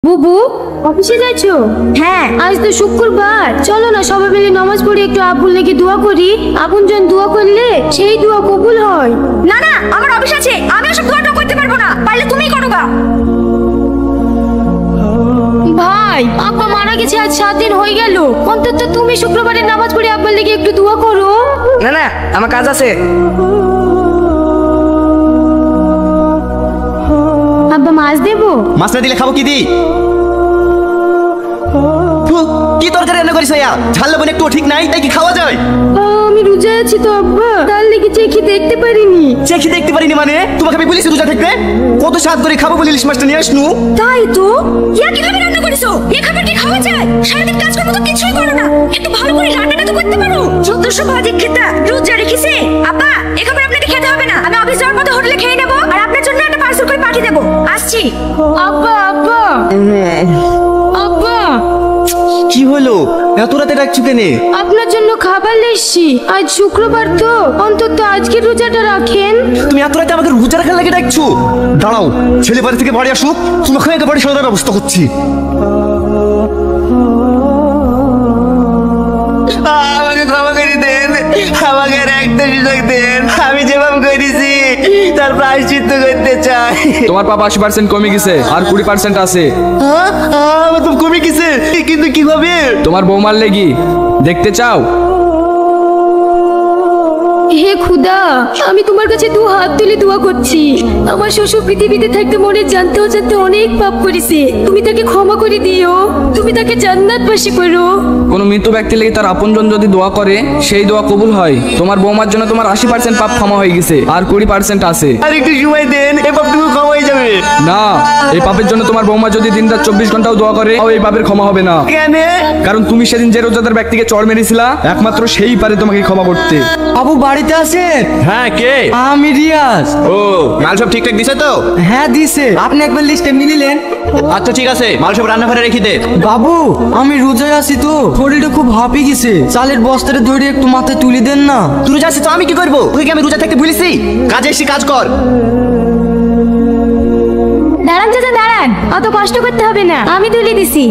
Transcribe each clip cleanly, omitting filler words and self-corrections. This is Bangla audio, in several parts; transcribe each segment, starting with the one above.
বুবু অফিসে যাচ্ছো? হ্যাঁ, আজ তো শুক্রবার, চলো না সবাই মিলে নামাজ পড়ে একটু আব্বুর লেগে দোয়া করি। আপনজন দোয়া করলে সেই দোয়া কবুল হয়। না না, আমার অফিস আছে, আমি ওসব দোয়াটা করতে পারবো না, পারলে তুমিই করো গা। ভাই, আব্বা মারা গেছে আজ 7 দিন হয়ে গেল, অন্তত তুমি শুক্রবারে নামাজ পড়ে আব্বার লেগে একটু দোয়া করো। না না, আমার কাজ আছে। আব্বা মাছ দেবো? মাছ না দিলে খাবো কি দি? কি তরকারি রান্না করিস ভাইয়া? ঝাল লবণ একটু ঠিক নাই, তাই কি খাওয়া যায়? আমি রোজা আছি তো আব্বা, তার লেগে চেখে দেখতে পারিনি। চেখে দেখতে পারিনি মানে? তোমাকে আমি বলিস রোজা থাকবে? কত স্বাদ করে খাবো বলে ইলিশ মাছটা নিয়ে আসনু। তাই তো, ইয়া কিভাবে রান্না করেছো? এই খাবার কি খাওয়া যায়? সারাদিন কাজ করবো তো কিছুই করো না, একটু ভালো করে রান্নাটা তো করতে পারো। 1400 ভাজি খেতা রোজা রেখেছে। আব্বা, এই খাবার আপনাকে খেতে হবে না, আমি অফিস যাওয়ার পথে হোটেলে খেয়ে নেবো, আর আপনার জন্য একটা পার্সেল করে পাঠিয়ে দেবো। আসছি। আব্বা আব্বা আব্বা, কি হলো? এত রাতে ডাকছো কেনে? আপনার জন্য খাবার লেসছি, আজ শুক্রবার তো, অন্তত আজকে রোজাটা রাখেন। তুমি এত রাতে আমাকে রোজা রাখার লাগে ডাকছো? দাঁড়াও, ছেলে বাড়ি থেকে বাড়ি আসুক, তোমাকে একটা বাড়ি সাজানোর ব্যবস্থা করছি। আমাকে ক্ষমা করে দেন, আমাকে আর একটা সুযোগ দেন। আমি যেভাবে করেছি তার প্রায়শ্চিত্ত করতে চাই। তোমার পাপ 80% কমে গেছে, আর 20% আছে। আমার তো কমে গেছে, কিন্তু কিভাবে? তোমার বৌমার লেগি দেখতে চাও? হে খুদা, আমি তোমার কাছে 2 হাত তুলে দোয়া করছি। আমার শ্বশুর পৃথিবীতে থাকতে মনে জানতেও জানতে অনেক পাপ করেছে, তুমি তাকে ক্ষমা করে দিও, তুমি তাকে জান্নাতবাসী করো। কোনো মৃত ব্যক্তি লেগে তার আপনজন যদি দোয়া করে, সেই দোয়া কবুল হয়। তোমার বৌমার জন্য তোমার 80% পাপ ক্ষমা হয়ে গেছে, আর 20% আছে। আর একটু সময় দেন, এ পাপটুকু ক্ষমা হয়ে যাবে। না, এই পাপের জন্য তোমার বৌমা যদি দিনরাত 24 ঘন্টাও দোয়া করে, তাও এই পাপের ক্ষমা হবে না। কেন? কারণ তুমি সেদিন যে রোজাদার ব্যক্তিকে চড় মেরেছিলা, একমাত্র সেই পারে তোমাকে ক্ষমা করতে। আবু বাড়িতে আছেন? হ্যাঁ, কে? আমি রিয়াজ। ও, মাল সব ঠিকঠাক দিছে তো? হ্যাঁ দিছে, আপনি একবার লিস্টে মিলিলেন। আচ্ছা ঠিক আছে, মাল সব রান্নাঘরে রেখে দে। বাবু, আমি রোজায় আছি তো, শরীরটা খুব হাঁপি গেছে, চালের বস্তাটা ধরে একটু মাথায় তুলে দেন না। তুই রোজা আছিস তো আমি কি করবো? তুই কি আমি রোজা থাকতে ভুলিছি? কাজে এসে কাজ কর। দাঁড়ান চাচা দাঁড়ান, অত কষ্ট করতে হবে না, আমি তুলে দিছি।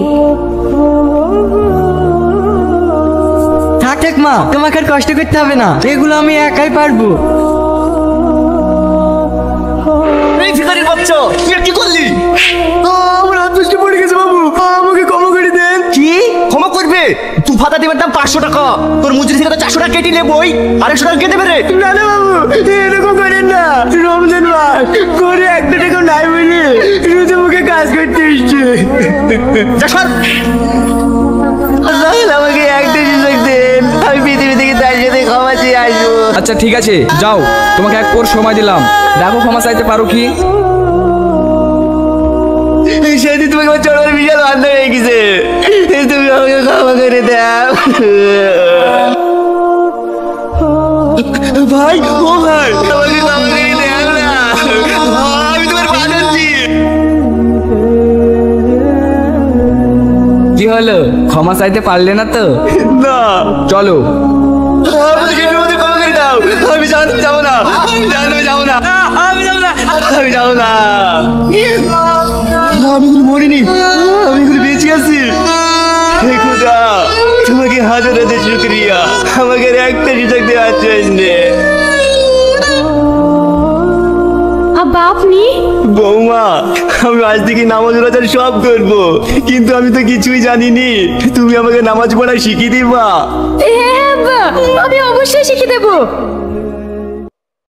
থাক মা, তোমাকে আর কষ্ট করতে হবে না, এগুলো আমি একাই পারবো। এই ভিখারির বাচ্চা, তুই আর কি করলি? আমার হাত দুষ্টে পড়ে গেছে বাবু, আমাকে ক্ষমা করে দেন। কি ক্ষমা করবে? তুই ভাতা দেবার দাম 500 টাকা, তোর মজুরি থেকে তো 400 টাকা কেটে নেবই, আর 100 টাকা কে দেবে রে? না না বাবু, এরকম করেন না, রমজান মাস করে একটা টাকা নাই বলে রোজা মুখে কাজ করতে এসছে। যা সর। আমাকে একটা সুযোগ দেন, আমি পৃথিবী থেকে তার সাথে ক্ষমা চেয়ে আসবো। আচ্ছা ঠিক আছে, যাও, তোমাকে 1 পর সময় দিলাম, দেখো ক্ষমা চাইতে পারো কি। সেদিন তোমাকে আমার চড়ার বিশাল বান্ধব হয়ে গেছে, তুমি আমাকে ক্ষমা করে দাও। ভাই, ও ভাই, আমাকে ক্ষমা করে দাও না, আমি তোমার পা ধরছি। কি হলো, ক্ষমা চাইতে পারলে না তো? না, চলো। আমাকে ক্ষমা করে দাও, আমি জানতে যাবো না, আমি জানতে যাবো না, আমি যাবো না, আমি যাবো না। আমি কোনো মরিনি, আমি কোনো বেঁচে আছি। হে খোদা, তোমাকে হাজার হাজার শুকরিয়া, আমাকে আর একটা সুযোগ দেওয়ার জন্য। আব্বা আপনি? বৌমা, আমি আজ থেকে নামাজ রোজা সব করবো, কিন্তু আমি তো কিছুই জানিনি, তুমি আমাকে নামাজ পড়া শিখিয়ে দিবা? হ্যাঁ আব্বা, আমি অবশ্যই শিখে দেবো।